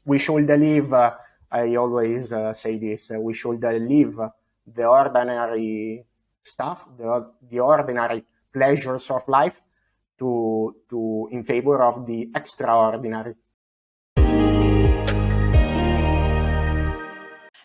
we should live, I always say this, we should live the ordinary stuff, the ordinary pleasures of life to in favor of the extraordinary.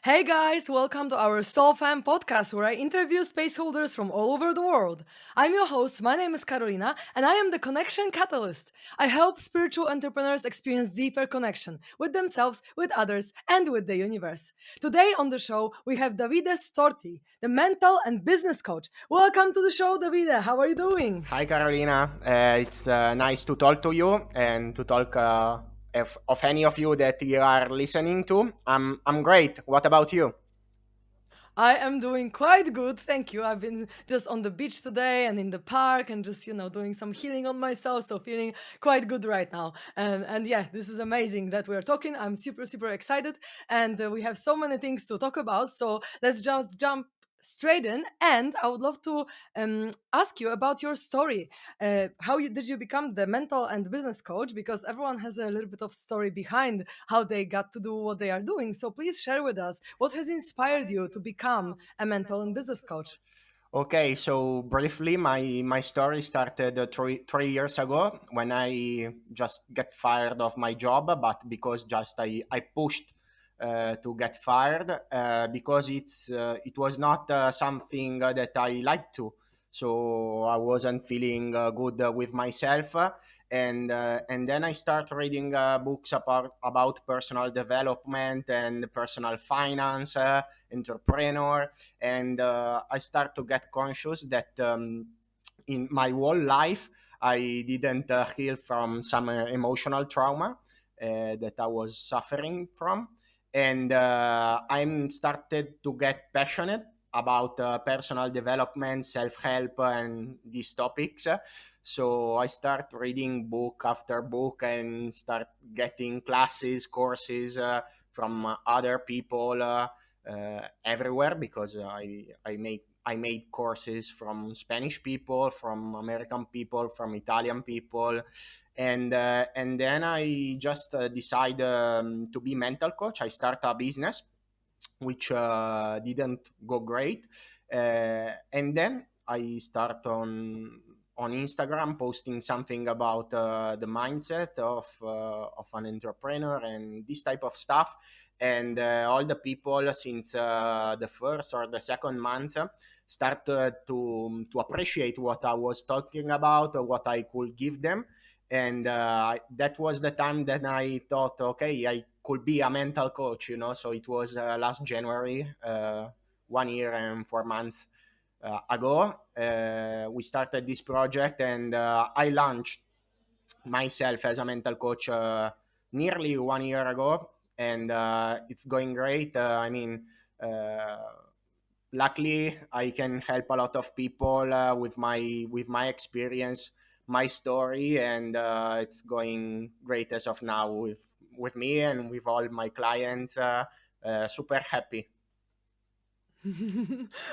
Hey guys, welcome to our SoulFam Podcast where I interview space holders from all over the world. I'm your host, my name is Karolina, and I am the Connection Catalyst. I help spiritual entrepreneurs experience deeper connection with themselves, with others, and with the universe. Today on the show, we have Davide Storti, the mental and business coach. Welcome to the show, Davide. How are you doing? Hi, Carolina. It's nice to talk to you and to talk of any of you that you are listening to. I'm great. What about you? I am doing quite good, thank you. I've been just on the beach today and in the park and just, doing some healing on myself, so feeling quite good right now. And yeah, this is amazing that we're talking. I'm super, super excited and we have so many things to talk about. So let's just jump straight in. And I would love to ask you about your story. Did you become the mental and business coach? Because everyone has a little bit of story behind how they got to do what they are doing. So please share with us what has inspired you to become a mental and business coach. Okay, so briefly, my story started three years ago when I just get fired of my job, but because just I pushed to get fired because it was not something that I liked to. So I wasn't feeling good with myself, and then I start reading books about personal development and personal finance, entrepreneur, and I start to get conscious that in my whole life I didn't heal from some emotional trauma that I was suffering from, and I'm started to get passionate about personal development, self-help, and these topics. So I start reading book after book and start getting classes, courses from other people everywhere, because I made courses from Spanish people, from American people, from Italian people, and then I just decide to be mental coach. I start a business which didn't go great, and then I start on Instagram posting something about the mindset of an entrepreneur and this type of stuff. And all the people since the first or the second month start to appreciate what I was talking about, or what I could give them. And that was the time that I thought, okay, I could be a mental coach. So it was last January, 1 year and 4 months ago. We started this project, and I launched myself as a mental coach nearly 1 year ago, and it's going great. Uh, Luckily, I can help a lot of people with my experience, my story, and it's going great as of now with me and with all my clients. Super happy.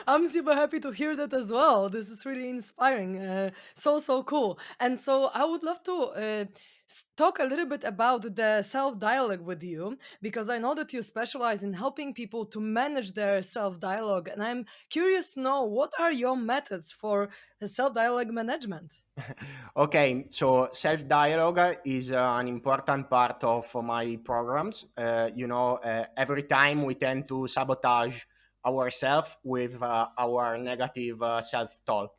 I'm super happy to hear that as well. This is really inspiring. So cool. And so I would love to talk a little bit about the self dialogue with you, because I know that you specialize in helping people to manage their self dialogue. And I'm curious to know, what are your methods for self dialogue management? Okay, so self dialogue is an important part of my programs. Every time we tend to sabotage ourselves with our negative self talk.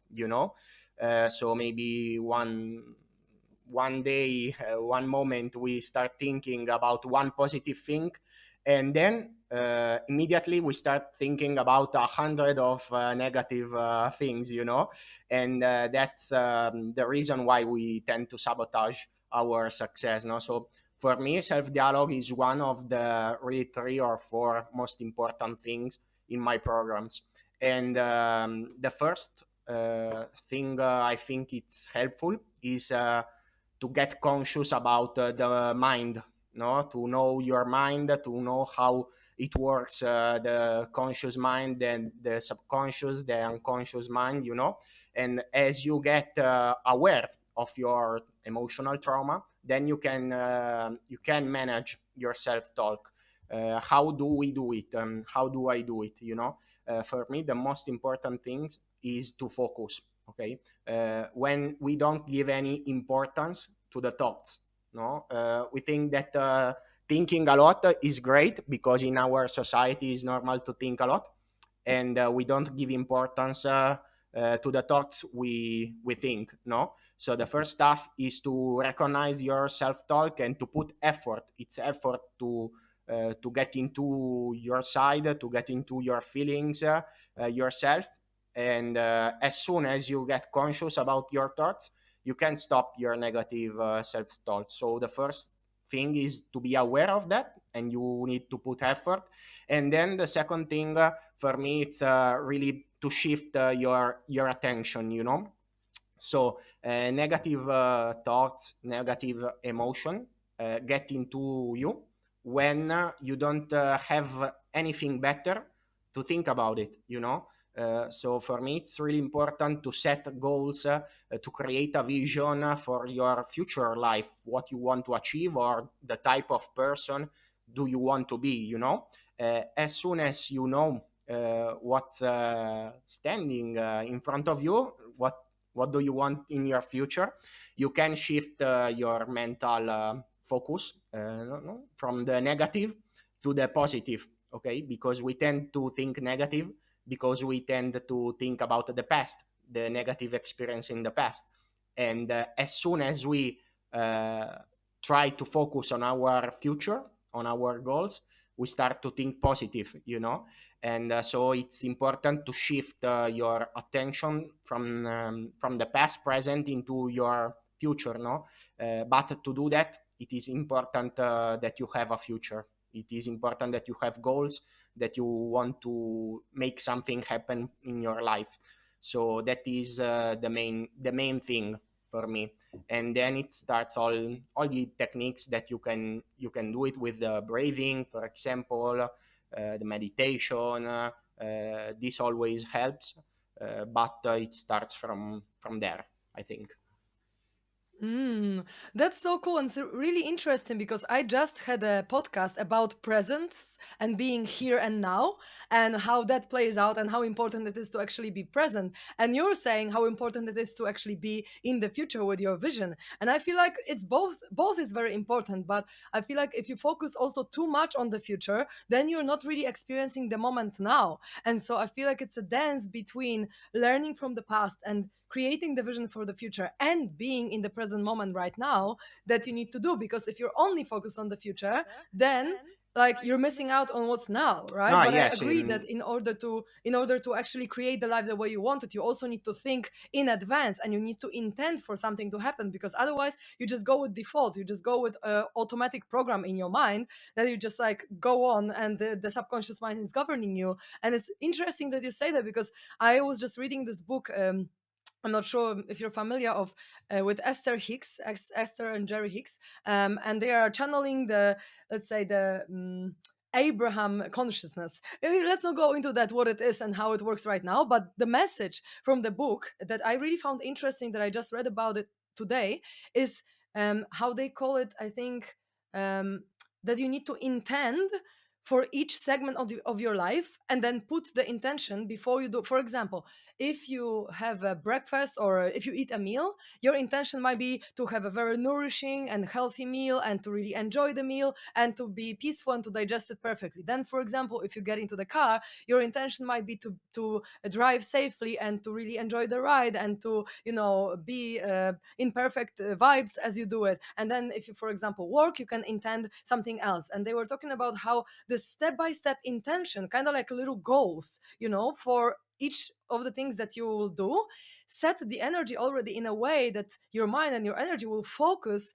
So maybe one day, one moment, we start thinking about one positive thing, and then immediately we start thinking about 100 of negative things. And that's the reason why we tend to sabotage our success. No, so for me, self dialogue is one of the really 3 or 4 most important things in my programs. And the first thing I think it's helpful is to get conscious about the mind, no, to know your mind, to know how it works, the conscious mind and the subconscious, the unconscious mind. And as you get aware of your emotional trauma, then you can manage your self talk. How do we do it? How do I do it? For me, the most important thing is to focus. Okay, when we don't give any importance to the thoughts, no, we think that thinking a lot is great because in our society it's normal to think a lot, and we don't give importance to the thoughts we think. No, so the first stuff is to recognize your self talk and to put effort. It's effort to get into your side, to get into your feelings, yourself. And as soon as you get conscious about your thoughts, you can stop your negative self talk. So the first thing is to be aware of that, and you need to put effort. And then the second thing, for me, it's really to shift your attention. So negative thoughts, negative emotion get into you when you don't have anything better to think about it. So for me, it's really important to set goals, to create a vision for your future life, what you want to achieve, or the type of person do you want to be. As soon as you know what's standing in front of you, what do you want in your future, you can shift your mental focus, from the negative to the positive. Okay, because we tend to think negative because we tend to think about the past, the negative experience in the past. And as soon as we uh, try to focus on our future, on our goals, we start to think positive. And so it's important to shift your attention from the past, present, into your future. No, but to do that, it is important that you have a future. It is important that you have goals, that you want to make something happen in your life. So that is the main thing for me. And then it starts all the techniques that you can do it with the breathing, for example, the meditation. This always helps, but it starts from there, I think. Mm, that's so cool and so really interesting because I just had a podcast about presence and being here and now and how that plays out and how important it is to actually be present. And you're saying how important it is to actually be in the future with your vision. And I feel like it's both is very important, but I feel like if you focus also too much on the future, then you're not really experiencing the moment now. And so I feel like it's a dance between learning from the past and creating the vision for the future and being in the present moment right now that you need to do, because if you're only focused on the future, then like you're missing out on what's now, right? Ah, But I yes, agree that in order to actually create the life the way you want it, you also need to think in advance and you need to intend for something to happen, because otherwise you just go with default, you just go with automatic program in your mind that you just like go on, and the subconscious mind is governing you. And it's interesting that you say that, because I was just reading this book. I'm not sure if you're familiar of with Esther Hicks, Esther and Jerry Hicks, and they are channeling the, let's say, the Abraham consciousness. Let's not go into that what it is and how it works right now, but the message from the book that I really found interesting, that I just read about it today, is how they call it. I think um, that you need to intend for each segment of your life and then put the intention before you do. For example, if you have a breakfast or if you eat a meal, your intention might be to have a very nourishing and healthy meal and to really enjoy the meal and to be peaceful and to digest it perfectly. Then, for example, if you get into the car, your intention might be to drive safely and to really enjoy the ride and to be in perfect vibes as you do it. And then if you, for example, work, you can intend something else. And they were talking about how the step by step intention, kind of like little goals, for each of the things that you will do, set the energy already in a way that your mind and your energy will focus,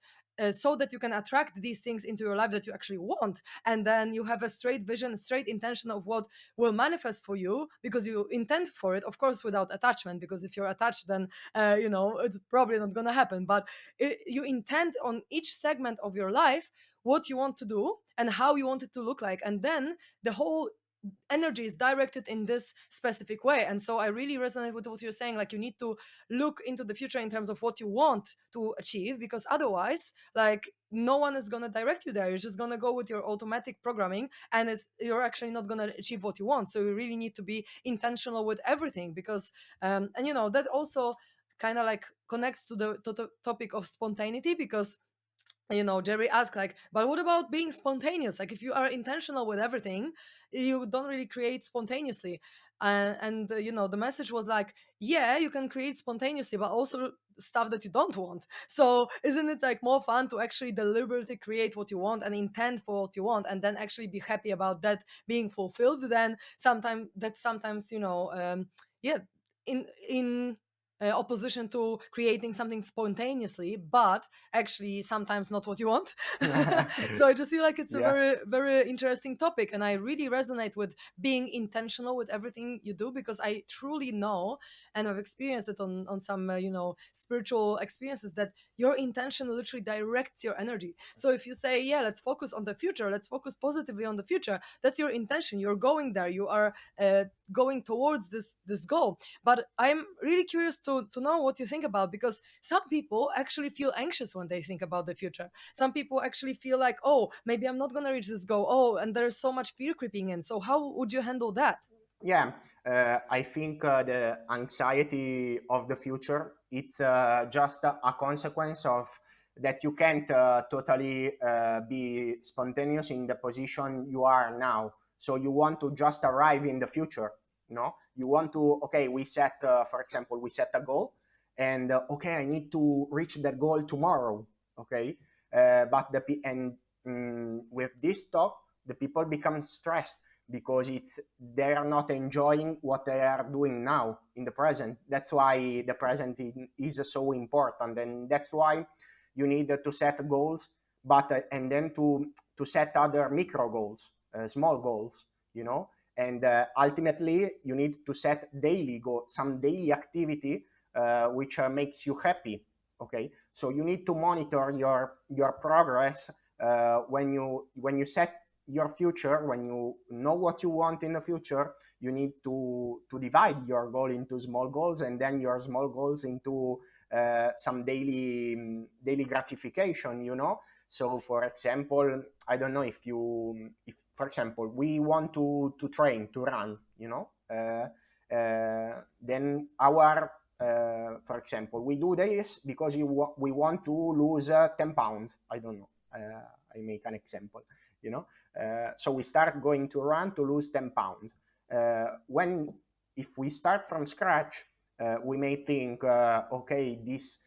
so that you can attract these things into your life that you actually want. And then you have a straight vision, straight intention of what will manifest for you, because you intend for it, of course, without attachment, because if you're attached, then it's probably not going to happen. But you intend on each segment of your life what you want to do and how you want it to look like, and then the whole energy is directed in this specific way. And so I really resonate with what you're saying. Like, you need to look into the future in terms of what you want to achieve, because otherwise, like, no one is going to direct you there. You're just going to go with your automatic programming, and you're actually not going to achieve what you want. So you really need to be intentional with everything, because and that also kind of like connects to the topic of spontaneity, because Jerry asked, like, but what about being spontaneous? Like, if you are intentional with everything, you don't really create spontaneously. And the message was like, yeah, you can create spontaneously, but also stuff that you don't want. So isn't it like more fun to actually deliberately create what you want and intend for what you want, and then actually be happy about that being fulfilled, than sometimes yeah, in opposition to creating something spontaneously, but actually sometimes not what you want. So I just feel like it's a Yeah. very, very interesting topic, and I really resonate with being intentional with everything you do, because I truly know, and I've experienced it on some spiritual experiences, that your intention literally directs your energy. So if you say, yeah, let's focus on the future, let's focus positively on the future, that's your intention. You're going there. You are going towards this goal. But I'm really curious to know what you think about, because some people actually feel anxious when they think about the future. Some people actually feel like, oh, maybe I'm not going to reach this goal. Oh, and there's so much fear creeping in. So how would you handle that? Yeah, I think the anxiety of the future, it's just a consequence of that you can't totally be spontaneous in the position you are now. So you want to just arrive in the future, no? You want to, okay, we set, for example, we set a goal, and okay, I need to reach that goal tomorrow, okay? But with this stuff, the people become stressed because they are not enjoying what they are doing now in the present. That's why the present is so important, and that's why you need to set goals, but and then to set other micro goals, small goals, and ultimately you need to set daily goals, some daily activity which makes you happy. Okay, so you need to monitor your progress when you set your future. When you know what you want in the future, you need to divide your goal into small goals, and then your small goals into some daily gratification. So for example, I don't know if for example we want to train to run, then our for example, we do this because we want to lose 10 pounds. I don't know. I make an example, you know. So we start going to run to lose 10 pounds. When if we start from scratch, we may think, okay, this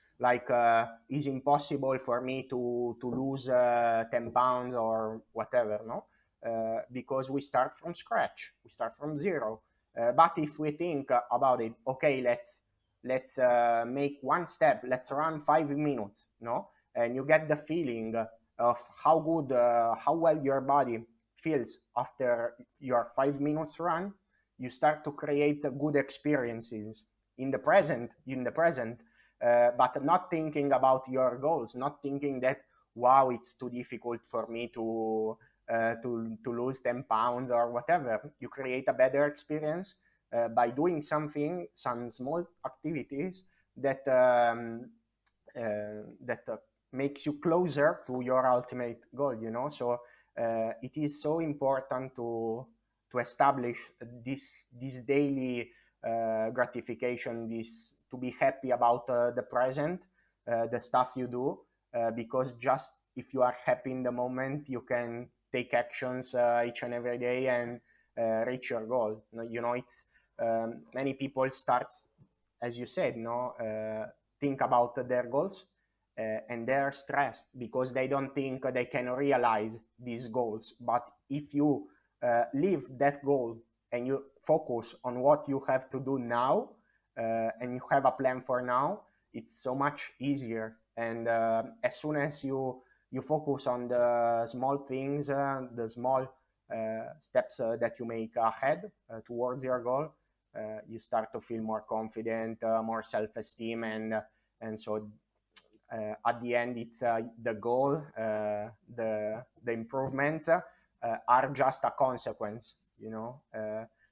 is impossible for me to lose 10 pounds or whatever, no? Because we start from scratch, we start from zero. But if we think about it, okay, let's make one step. Let's run 5 minutes, no? And you get the feeling of how good, how well your body feels after your 5 minutes run. You start to create good experiences in the present, but not thinking about your goals, not thinking that wow, it's too difficult for me to lose 10 pounds or whatever. You create a better experience by doing some small activities that makes you closer to your ultimate goal. So it is so important to establish this daily gratification, this to be happy about the present, the stuff you do, because just if you are happy in the moment, you can take actions each and every day and reach your goal. It's many people start, as you said, think about their goals, and they're stressed because they don't think they can realize these goals. But if you leave that goal and you focus on what you have to do now, and you have a plan for now, it's so much easier. And as soon as you focus on the small things, the small steps that you make ahead towards your goal, you start to feel more confident, more self-esteem, and so at the end, it's the goal, the improvements are just a consequence.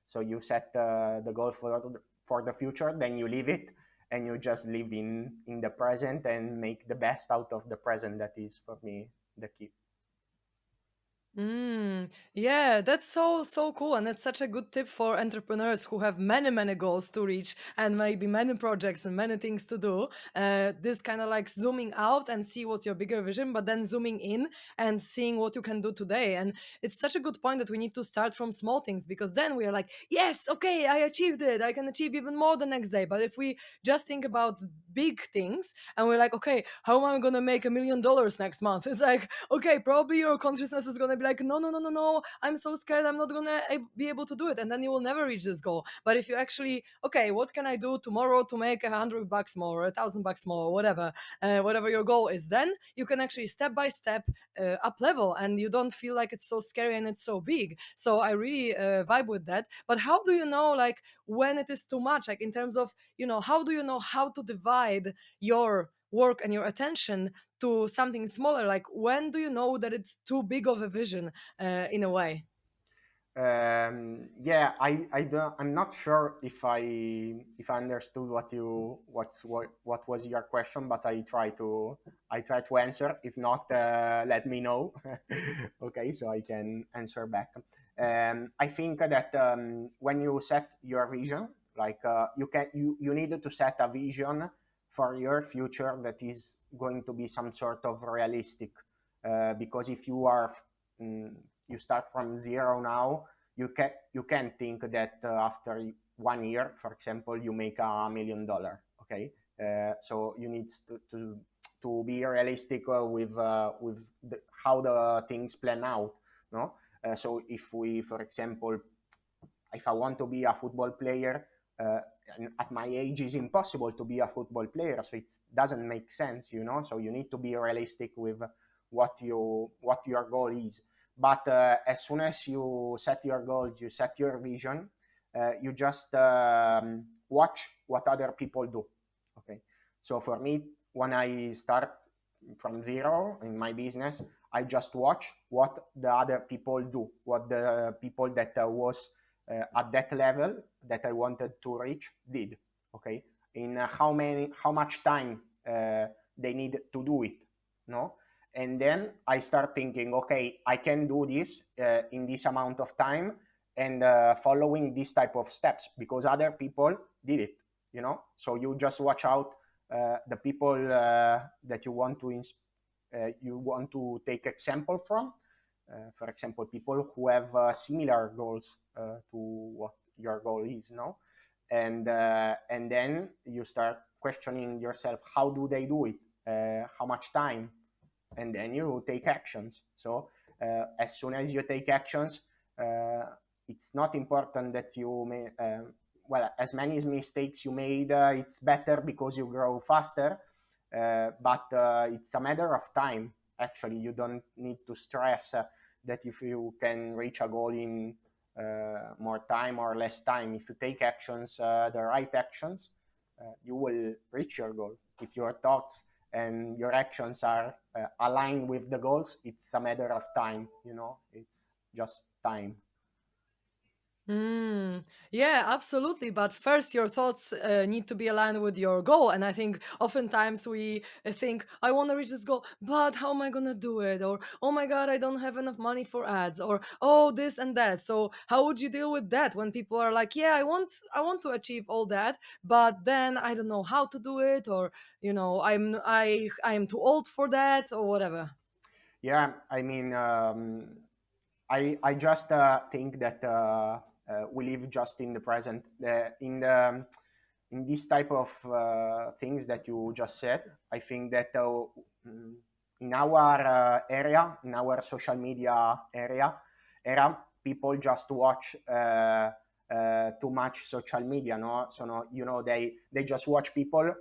So you set the goal for the future, then you leave it, and you just live in the present and make the best out of the present. That is for me the key. Yeah, that's so cool, and that's such a good tip for entrepreneurs who have many goals to reach and maybe many projects and many things to do. This kind of like zooming out and see what's your bigger vision, but then zooming in and seeing what you can do today. And it's such a good point that we need to start from small things, because then we are like, yes, okay, I achieved it. I can achieve even more the next day. But if we just think about big things and we're like, okay, how am I gonna make $1 million next month? It's like, okay, probably your consciousness is going to be like, no, I'm so scared, I'm not going to be able to do it. And then you will never reach this goal. But if you actually, okay, what can I do tomorrow to make $100 more or $1,000 more, or whatever your goal is, then you can actually step by step up level, and you don't feel like it's so scary and it's so big. So I really vibe with that. But how do you know, like, when it is too much? Like, in terms of, how do you know how to divide your work and your attention to something smaller? Like, when do you know that it's too big of a vision, in a way? Yeah, I don't, I'm not sure if I understood what was your question, but I try to answer. If not, let me know. Okay, so I can answer back. I think that when you set your vision, like you need to set a vision for your future that is going to be some sort of realistic. Because if you are mm, you start from zero now, you can think that after 1 year, for example, you make $1 million. Okay, so you need to be realistic with how the things plan out. No, so if we, for example, if I want to be a football player, uh, and at my age is impossible to be a football player, so it doesn't make sense. So you need to be realistic with what your goal is. But as soon as you set your goals, you set your vision, you just watch what other people do. Okay, so for me, when I start from zero in my business, I just watch what the other people do, what the people that was at that level that I wanted to reach did. Okay, in how much time they need to do it. No, and then I start thinking, okay, I can do this in this amount of time, and following this type of steps because other people did it. So you just watch out the people that you want to take example from. For example, people who have similar goals to what your goal is, no? And then you start questioning yourself: how do they do it? How much time? And then you take actions. So as soon as you take actions, uh, it's not important that you may. Well, as many mistakes you made, it's better because you grow faster. But it's a matter of time. Actually, you don't need to stress that if you can reach a goal in more time or less time. If you take actions, the right actions, you will reach your goal. If your thoughts and your actions are aligned with the goals, it's a matter of time. It's just time. Yeah, absolutely. But first, your thoughts need to be aligned with your goal. And I think oftentimes we think, I want to reach this goal, but how am I going to do it? Or, oh my God, I don't have enough money for ads. Or, oh, this and that. So, how would you deal with that when people are like, yeah, I want to achieve all that, but then I don't know how to do it, or, I am too old for that, or whatever. Yeah, I mean, I just think that we live just in the present, in this type of things that you just said. I think that mm, in our area, in our social media era, people just watch too much social media. No, so no, they just watch people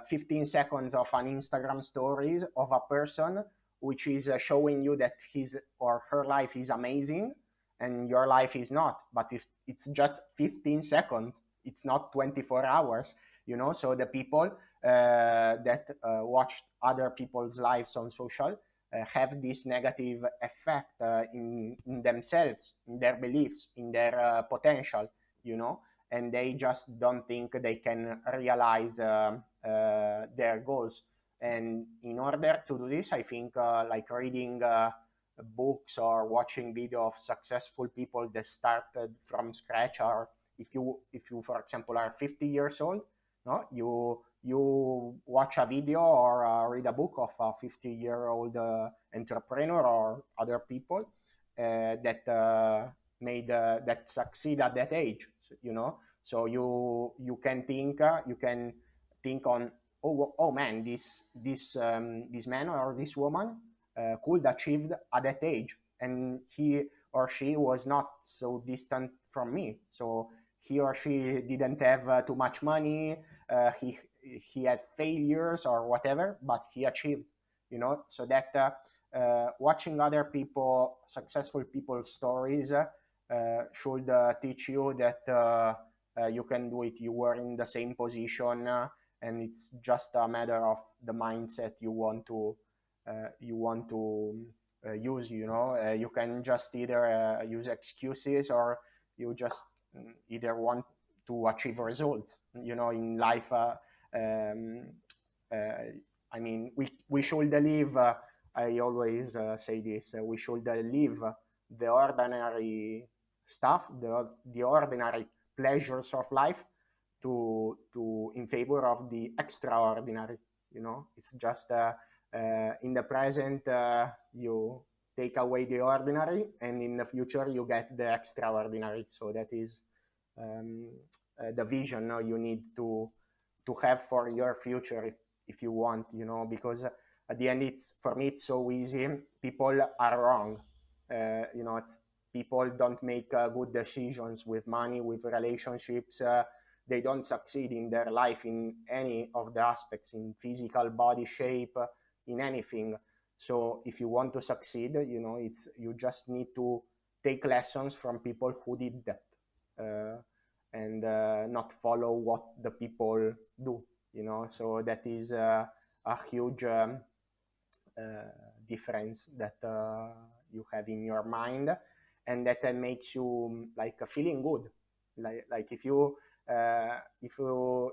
15 seconds of an Instagram stories of a person which is showing you that his or her life is amazing and your life is not. But if it's just 15 seconds, it's not 24 hours. So the people that watch other people's lives on social, have this negative effect in themselves, in their beliefs, in their potential, you know, and they just don't think they can realize their goals. And in order to do this, I think like reading books or watching video of successful people that started from scratch, or if you for example are 50 years old, no, you watch a video or read a book of a 50-year-old entrepreneur or other people that made that succeed at that age, you know. So you can think on, oh man, this man or this woman could achieve at that age, and he or she was not so distant from me. So he or she didn't have too much money, he had failures or whatever, but he achieved, you know. So that watching other people, successful people's stories, should teach you that you can do it. You were in the same position, and it's just a matter of the mindset you want to use. You know, you can just either use excuses, or you just either want to achieve results. You know, in life, um, uh, I mean, we should live. I always say this: we should live the ordinary stuff, the ordinary pleasures of life, to in favor of the extraordinary. You know, it's just in the present you take away the ordinary, and in the future you get the extraordinary. So that is um, the vision, no, you need to have for your future, if you want, you know, because at the end, it's for me it's so easy. People are wrong, you know. It's people don't make good decisions with money, with relationships. They don't succeed in their life in any of the aspects, in physical body shape, in anything. So if you want to succeed, you know, it's you just need to take lessons from people who did that, and not follow what the people do, you know. So that is a huge difference that you have in your mind, and that makes you like feeling good, like if you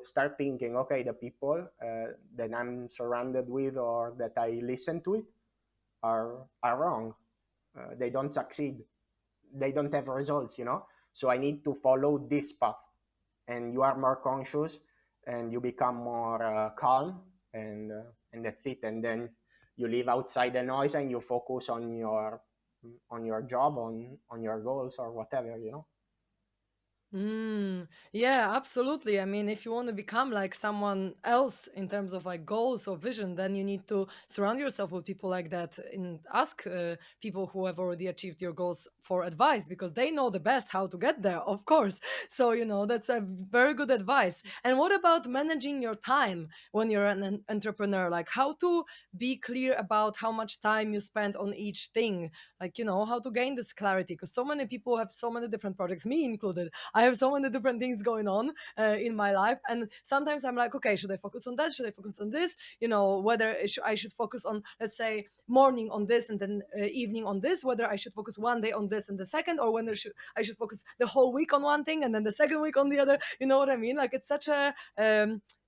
start thinking, okay, the people that I'm surrounded with or that I listen to it are wrong, they don't succeed, they don't have results, you know. So I need to follow this path, and you are more conscious, and you become more calm, and that's it. And then you live outside the noise, and you focus on your job, on your goals or whatever, you know. Yeah, absolutely. I mean, if you want to become like someone else in terms of like goals or vision, then you need to surround yourself with people like that and ask people who have already achieved your goals for advice, because they know the best how to get there, of course. So, you know, that's a very good advice. And what about managing your time when you're an entrepreneur? Like how to be clear about how much time you spend on each thing, like, you know, how to gain this clarity, because so many people have so many different projects, me included. I have so many different things going on in my life, and sometimes I'm like, okay, should I focus on that? Should I focus on this? You know, whether I should focus on, let's say, morning on this and then evening on this. Whether I should focus one day on this and the second, or when I should focus the whole week on one thing and then the second week on the other. You know what I mean? Like it's such a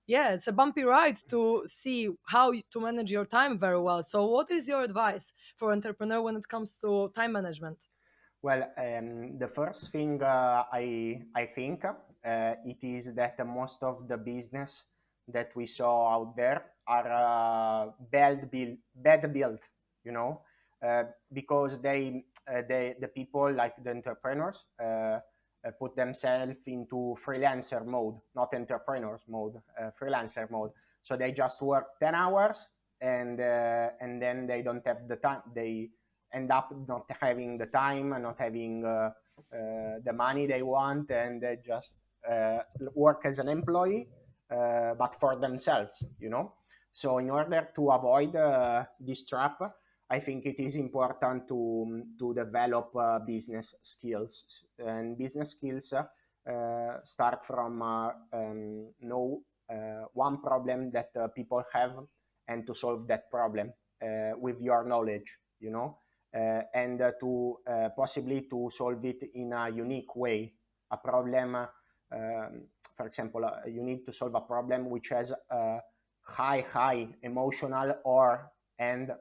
yeah, it's a bumpy ride to see how to manage your time very well. So, what is your advice for entrepreneur when it comes to time management? Well, the first thing I think it is that most of the business that we saw out there are bad built, you know, because the people like the entrepreneurs put themselves into freelancer mode, not entrepreneurs mode, freelancer mode. So they just work 10 hours, and then they don't have the time. They end up not having the time, not having the money they want, and they just work as an employee, but for themselves, you know. So in order to avoid this trap, I think it is important to develop business skills, and business skills start from know one problem that people have, and to solve that problem. with your knowledge, and to possibly to solve it in a unique way. A problem, for example, you need to solve a problem which has a high emotional or and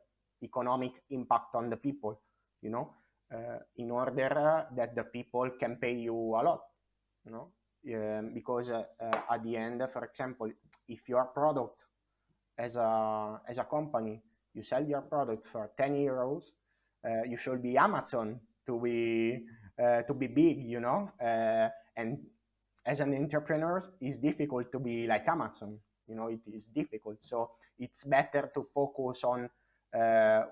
economic impact on the people, in order that the people can pay you a lot, because at the end, for example, if your product as a company, you sell your product for 10 euros, you should be Amazon to be big, and as an entrepreneur, it's difficult to be like Amazon. It is difficult. So it's better to focus on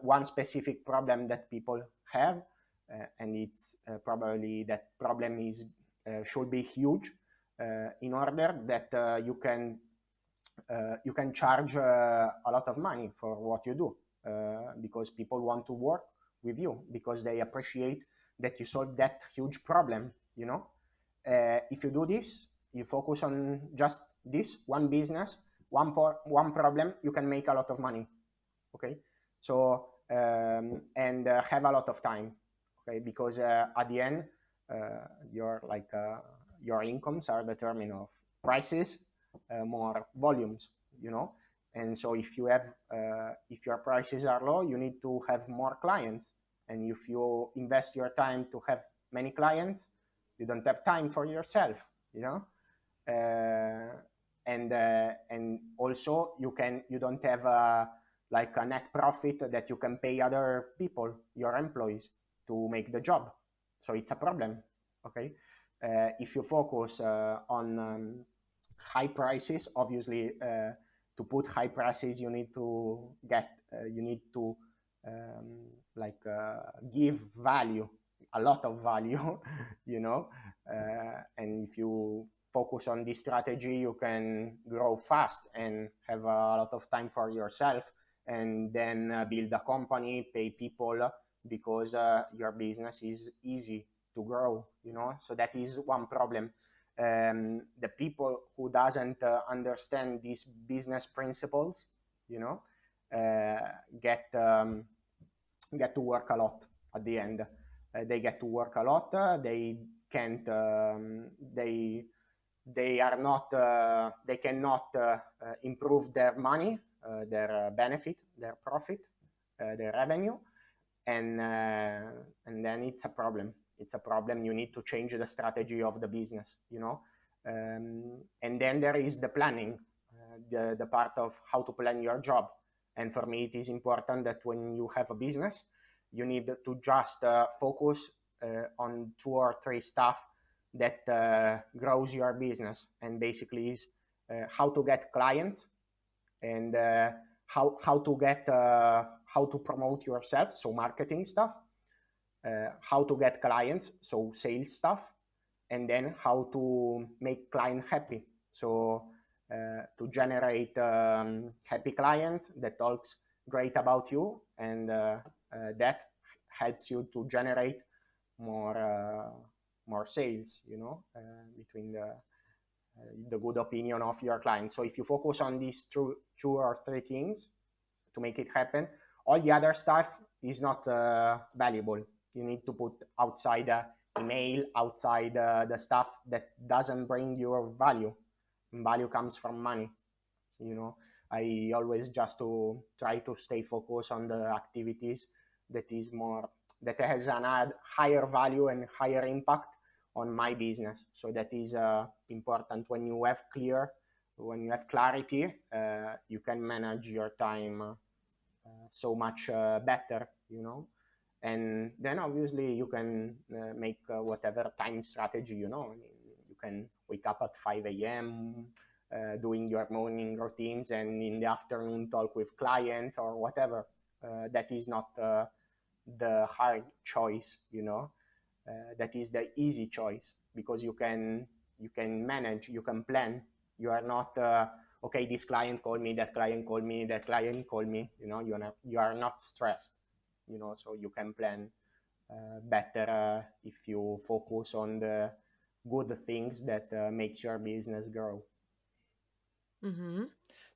one specific problem that people have, and it's probably that problem is should be huge, in order that you can charge a lot of money for what you do, because people want to work with you because they appreciate that you solve that huge problem. If you do this, you focus on just this one business, one problem, you can make a lot of money. Okay, so and have a lot of time. Okay, because at the end, your incomes are determined of prices, more volumes, and so if your prices are low, you need to have more clients, and if you invest your time to have many clients, you don't have time for yourself, uh, and also you don't have like a net profit that you can pay other people, your employees, to make the job. So it's a problem. Okay, if you focus on high prices, obviously, to put high prices, you need to give value, a lot of value, and if you focus on this strategy, you can grow fast and have a lot of time for yourself, and then build a company, pay people, because your business is easy to grow, so that is one problem. The people who doesn't understand these business principles, get to work a lot at the end. They get to work a lot. They can't. They are not. They cannot improve their money, their benefit, their profit, their revenue, and then it's a problem. It's a problem. You need to change the strategy of the business, and then there is the planning, the part of how to plan your job. And for me, it is important that when you have a business, you need to just focus on 2 or 3 stuff that grows your business, and basically is how to get clients, and how to promote yourself, so marketing stuff, how to get clients, so sales stuff, and then how to make client happy, so to generate happy clients that talks great about you, and that helps you to generate more sales, between the good opinion of your clients. So if you focus on these 2 or 3 things to make it happen, all the other stuff is not valuable. You need to put outside email, outside the stuff that doesn't bring your value. Value comes from money. I always just to try to stay focused on the activities that has an higher value and higher impact on my business. So that is important. When you have clarity, you can manage your time so much better, and then obviously you can make whatever time strategy, I mean, you can wake up at 5 a.m. Doing your morning routines, and in the afternoon talk with clients or whatever. That is not the hard choice, that is the easy choice, because you can manage, you can plan. You are not okay, this client called me, that client called me, that client called me, you are not stressed, so you can plan better if you focus on the good things that makes your business grow. Mm-hmm.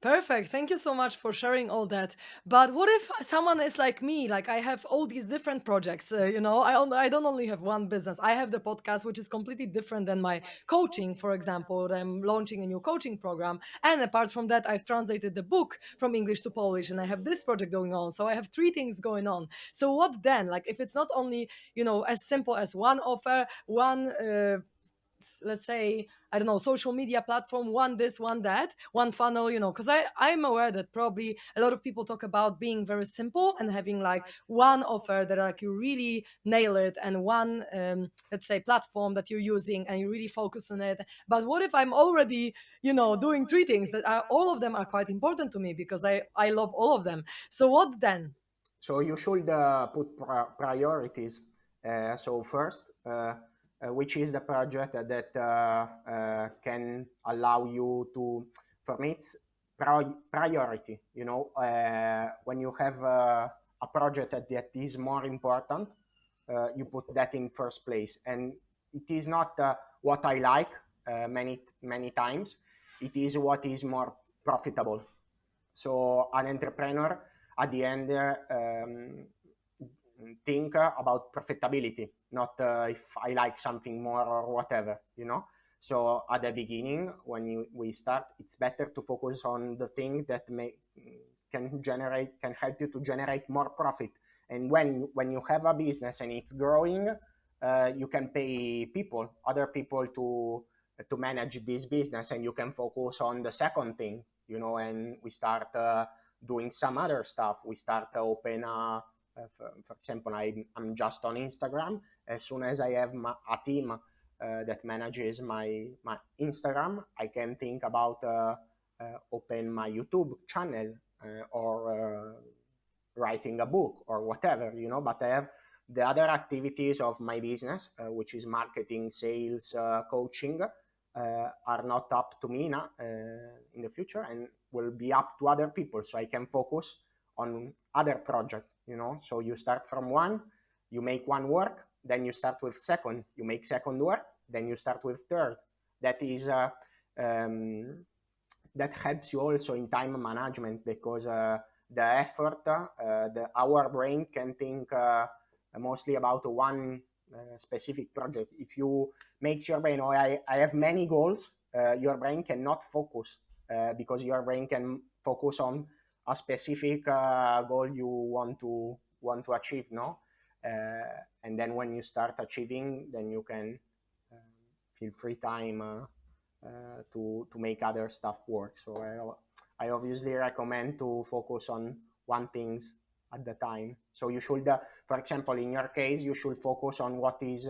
Perfect. Thank you so much for sharing all that. But what if someone is like me? Like I have all these different projects. I don't only have one business. I have the podcast, which is completely different than my coaching, for example. I'm launching a new coaching program. And apart from that, I've translated the book from English to Polish and I have this project going on. So I have three things going on. So what then? Like if it's not only, as simple as one offer, one let's say, I don't know, social media platform, one this, one that, one funnel, because I'm aware that probably a lot of people talk about being very simple and having like one offer that like you really nail it, and one let's say platform that you're using and you really focus on it. But what if I'm already doing three things that are, all of them are quite important to me because I love all of them. So what then? So you should put priorities. So first, which is the project that can allow you to, for me, it's priority. When you have a project that is more important, you put that in first place. And it is not what I like many times. It is what is more profitable. So an entrepreneur at the end think about profitability, not if I like something more or whatever. So at the beginning, when we start, it's better to focus on the thing that can help you to generate more profit. And when you have a business and it's growing, you can pay other people to manage this business, and you can focus on the second thing. And we start doing some other stuff. We start open for example, I'm just on Instagram. As soon as I have a team that manages my Instagram, I can think about open my YouTube channel or writing a book or whatever. But I have the other activities of my business, which is marketing, sales, coaching, are not up to me now in the future, and will be up to other people. So I can focus on other project. So you start from one, you make one work, then you start with second, you make second work, then you start with third. That is um, that helps you also in time management, because the effort, our brain can think mostly about one specific project. If you makes your brain, oh, I have many goals, your brain cannot focus, because your brain can focus on a specific goal you want to achieve, no? And then when you start achieving, then you can feel free time to make other stuff work. So I obviously recommend to focus on one things at the time. So you should, for example, in your case, you should focus on what is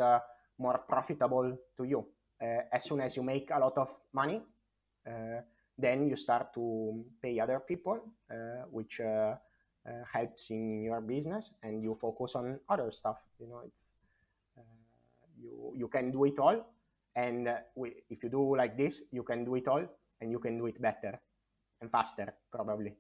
more profitable to you. As soon as you make a lot of money, then you start to pay other people, which helps in your business, and you focus on other stuff. It's you can do it all, and if you do like this, you can do it all, and you can do it better and faster, probably.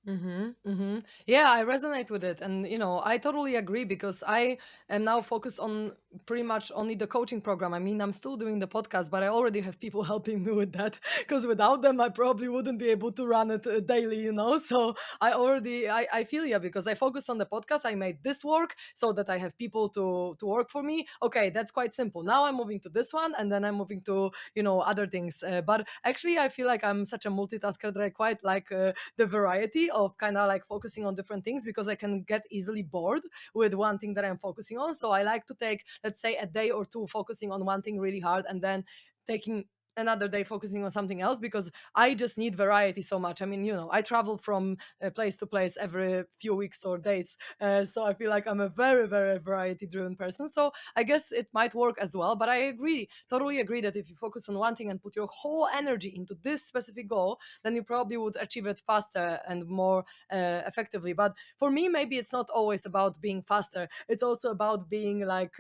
Mm-hmm, mm-hmm. Yeah, I resonate with it. And, I totally agree because I am now focused on pretty much only the coaching program. I mean, I'm still doing the podcast, but I already have people helping me with that because without them, I probably wouldn't be able to run it daily. So I feel you because I focused on the podcast. I made this work so that I have people to work for me. Okay, that's quite simple. Now I'm moving to this one and then I'm moving to, other things. But actually, I feel like I'm such a multitasker that I quite like the variety of kind of like focusing on different things because I can get easily bored with one thing that I'm focusing on. So I like to take, let's say, a day or two focusing on one thing really hard and then taking another day focusing on something else because I just need variety so much. I mean, I travel from place to place every few weeks or days. So I feel like I'm a very, very variety driven person. So I guess it might work as well. But I agree, totally agree that if you focus on one thing and put your whole energy into this specific goal, then you probably would achieve it faster and more effectively. But for me, maybe it's not always about being faster. It's also about being like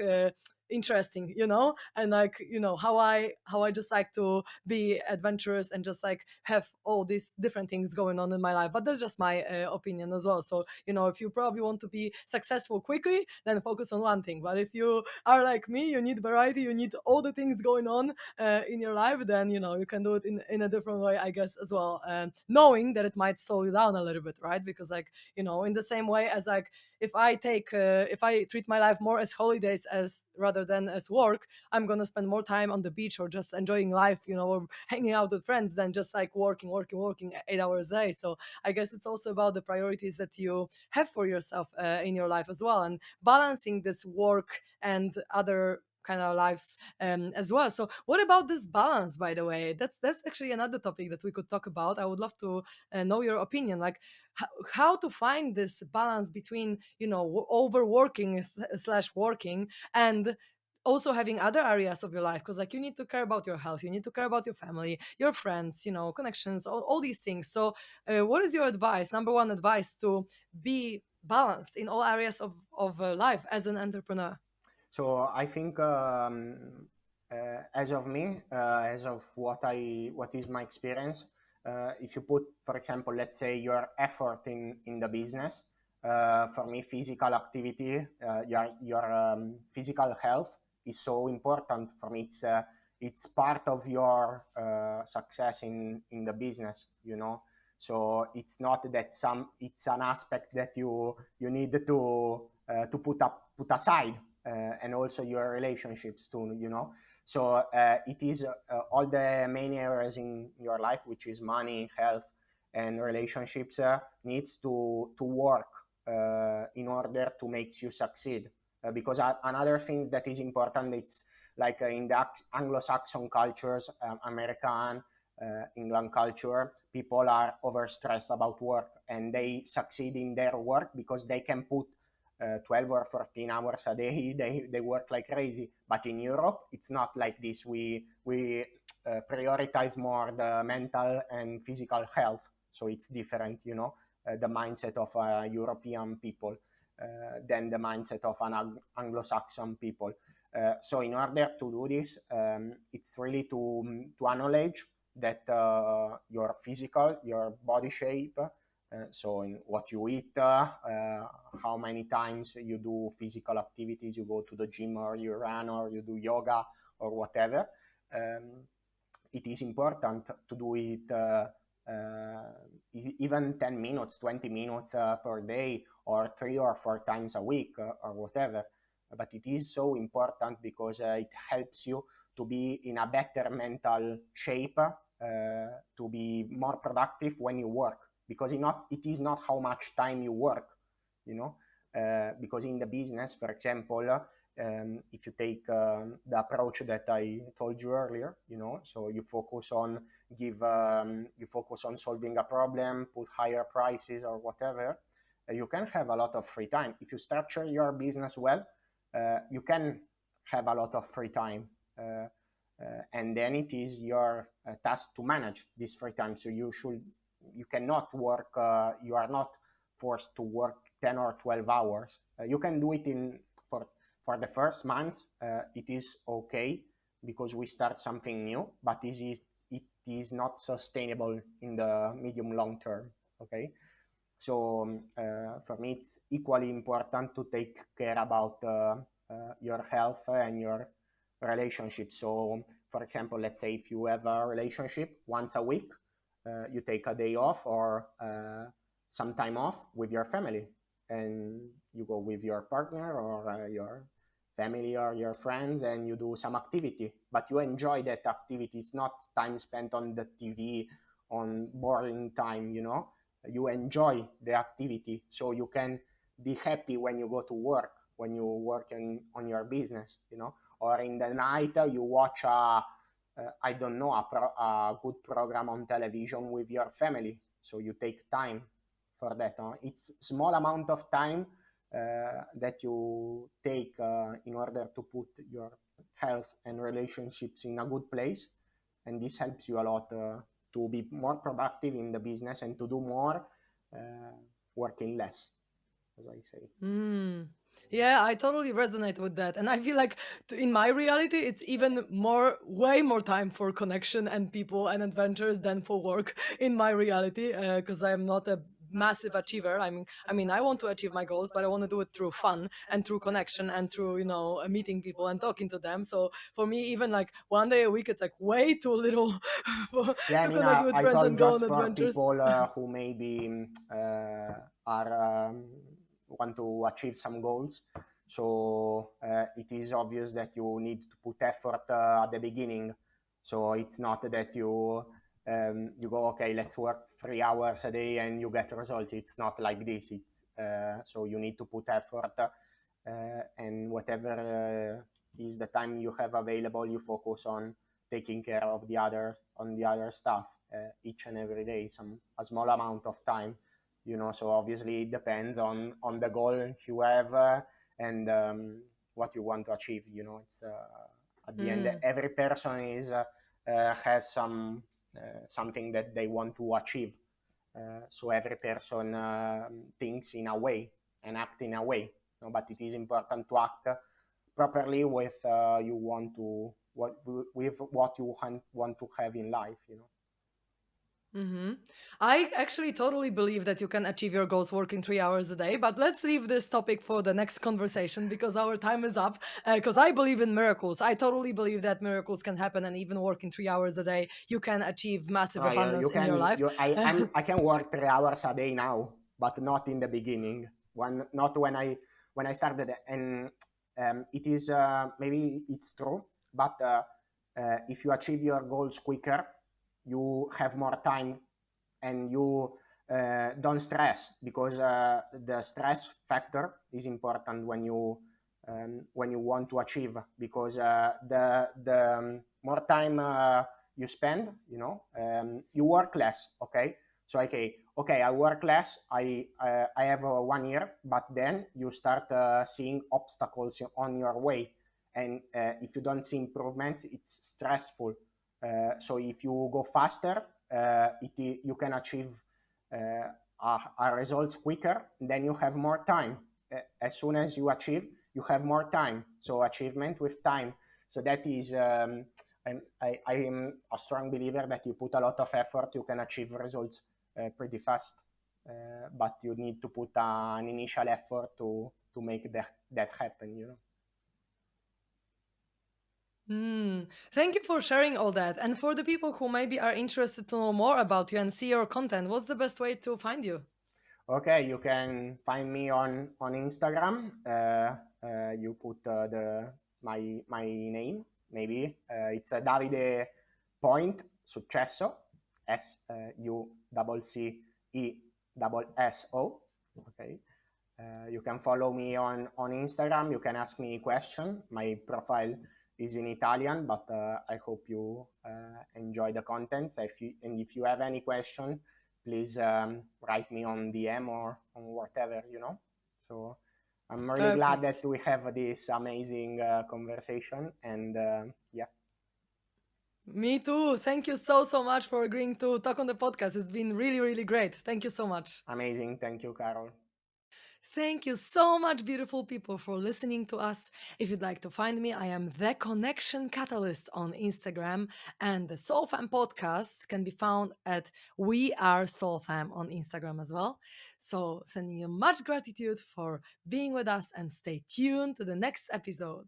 interesting, and like, how I just like to be adventurous and just like have all these different things going on in my life. But that's just my opinion as well. So, if you probably want to be successful quickly, then focus on one thing. But if you are like me, you need variety, you need all the things going on in your life, then you can do it in a different way, I guess, as well, knowing that it might slow you down a little bit, right? Because like, in the same way as like, if I treat my life more as holidays as rather than as work, I'm gonna spend more time on the beach or just enjoying life, or hanging out with friends, than just like working 8 hours a day. So I guess it's also about the priorities that you have for yourself in your life as well, and balancing this work and other kind of lives as well. So what about this balance, by the way? That's actually another topic that we could talk about. I would love to know your opinion, like how to find this balance between overworking slash working, and also having other areas of your life, because like you need to care about your health, you need to care about your family, your friends, connections, all these things. So what is your advice, number one advice, to be balanced in all areas of life as an entrepreneur? So I think, as of me, as of what is my experience, if you put, for example, let's say your effort in the business, for me, physical activity, your physical health is so important for me. It's part of your success in the business, you know. So it's not that it's an aspect that you need to put aside, and also your relationships too, you know. So it is all the main areas in your life, which is money, health, and relationships, needs to work in order to make you succeed. Because another thing that is important, it's like in the Anglo-Saxon cultures, American, England culture, people are overstressed about work, and they succeed in their work because they can put 12 or 14 hours a day. They work like crazy. But in Europe, it's not like this. We prioritize more the mental and physical health. So it's different, you know, the mindset of European people than the mindset of an Anglo-Saxon people. So in order to do this, it's really to acknowledge that your physical, your body shape, so in what you eat, how many times you do physical activities, you go to the gym or you run or you do yoga or whatever. It is important to do it even 10 minutes, 20 minutes per day, or 3 or 4 times a week, or whatever. But it is so important because it helps you to be in a better mental shape, to be more productive when you work, because it is not how much time you work, you know. Because in the business, for example, if you take the approach that I told you earlier, you know, so you focus on solving a problem, put higher prices or whatever, you can have a lot of free time. If you structure your business well, you can have a lot of free time. And then it is your task to manage this free time. So you cannot work, you are not forced to work 10 or 12 hours. You can do it for the first month. It is okay because we start something new, but it is not sustainable in the medium long term. Okay. So for me, it's equally important to take care about your health and your relationship. So, for example, let's say if you have a relationship once a week, you take a day off or some time off with your family, and you go with your partner or your family or your friends, and you do some activity. But you enjoy that activity. It's not time spent on the TV, on boring time, you know. You enjoy the activity, so you can be happy when you go to work, when you work on your business, you know. Or in the night, you watch I don't know, a good program on television with your family, so you take time for that. It's small amount of time that you take in order to put your health and relationships in a good place, and this helps you a lot to be more productive in the business and to do more uh, working less, as I say. Mm. Yeah, I totally resonate with that. And I feel like in my reality, it's even more, way more time for connection and people and adventures than for work in my reality, because I am not a massive achiever. I mean, I want to achieve my goals, but I want to do it through fun and through connection and through, meeting people and talking to them. So for me, even like 1 day a week, it's like way too little Yeah, I to mean, connect with I friends told and go on just for adventures. people who maybe are want to achieve some goals. So it is obvious that you need to put effort at the beginning. So it's not that you go, okay, let's work 3 hours a day and you get results. It's not like this. It's so you need to put effort, and whatever is the time you have available, you focus on taking care of the other stuff each and every day, some a small amount of time, so obviously it depends on the goal you have, and what you want to achieve. It's at the end, Mm. every person is has something that they want to achieve, so every person thinks in a way and act in a way, but it is important to act properly with you want to what with what you want to have in life. hmm I actually totally believe that you can achieve your goals working 3 hours a day, but let's leave this topic for the next conversation because our time is up. Because I believe in miracles. I totally believe that miracles can happen, and even working 3 hours a day, you can achieve massive You abundance in your can life. I can work 3 hours a day now, but not in the beginning. Not when I started, and it is maybe it's true, but if you achieve your goals quicker, you have more time, and you don't stress, because the stress factor is important when you want to achieve, because the more time you spend, you work less. Okay, so okay, I work less, I have 1 year, but then you start seeing obstacles on your way, and if you don't see improvements, it's stressful. So if you go faster, you can achieve results quicker, then you have more time. As soon as you achieve, you have more time. So achievement with time. So that is, I am a strong believer that you put a lot of effort, you can achieve results pretty fast. But you need to put an initial effort to make that happen. Thank you for sharing all that. And for the people who maybe are interested to know more about you and see your content, what's the best way to find you? Okay, you can find me on Instagram. You put the my name, maybe it's Davide Point Successo, SUCCESSO. Okay, you can follow me on Instagram. You can ask me a question. My profile is in Italian, but I hope you enjoy the content. If you have any question, please write me on DM or on whatever. So I'm really glad Perfect. that we have this amazing conversation, and yeah, Me too. Thank you so, so much for agreeing to talk on the podcast. It's been really, really great. Thank you so much. amazing. Thank you, Carol. Thank you so much, beautiful people, for listening to us. If you'd like to find me, I am The Connection Catalyst on Instagram, and the SoulFam podcasts can be found at We Are SoulFam on Instagram as well. So, sending you much gratitude for being with us, and stay tuned to the next episode.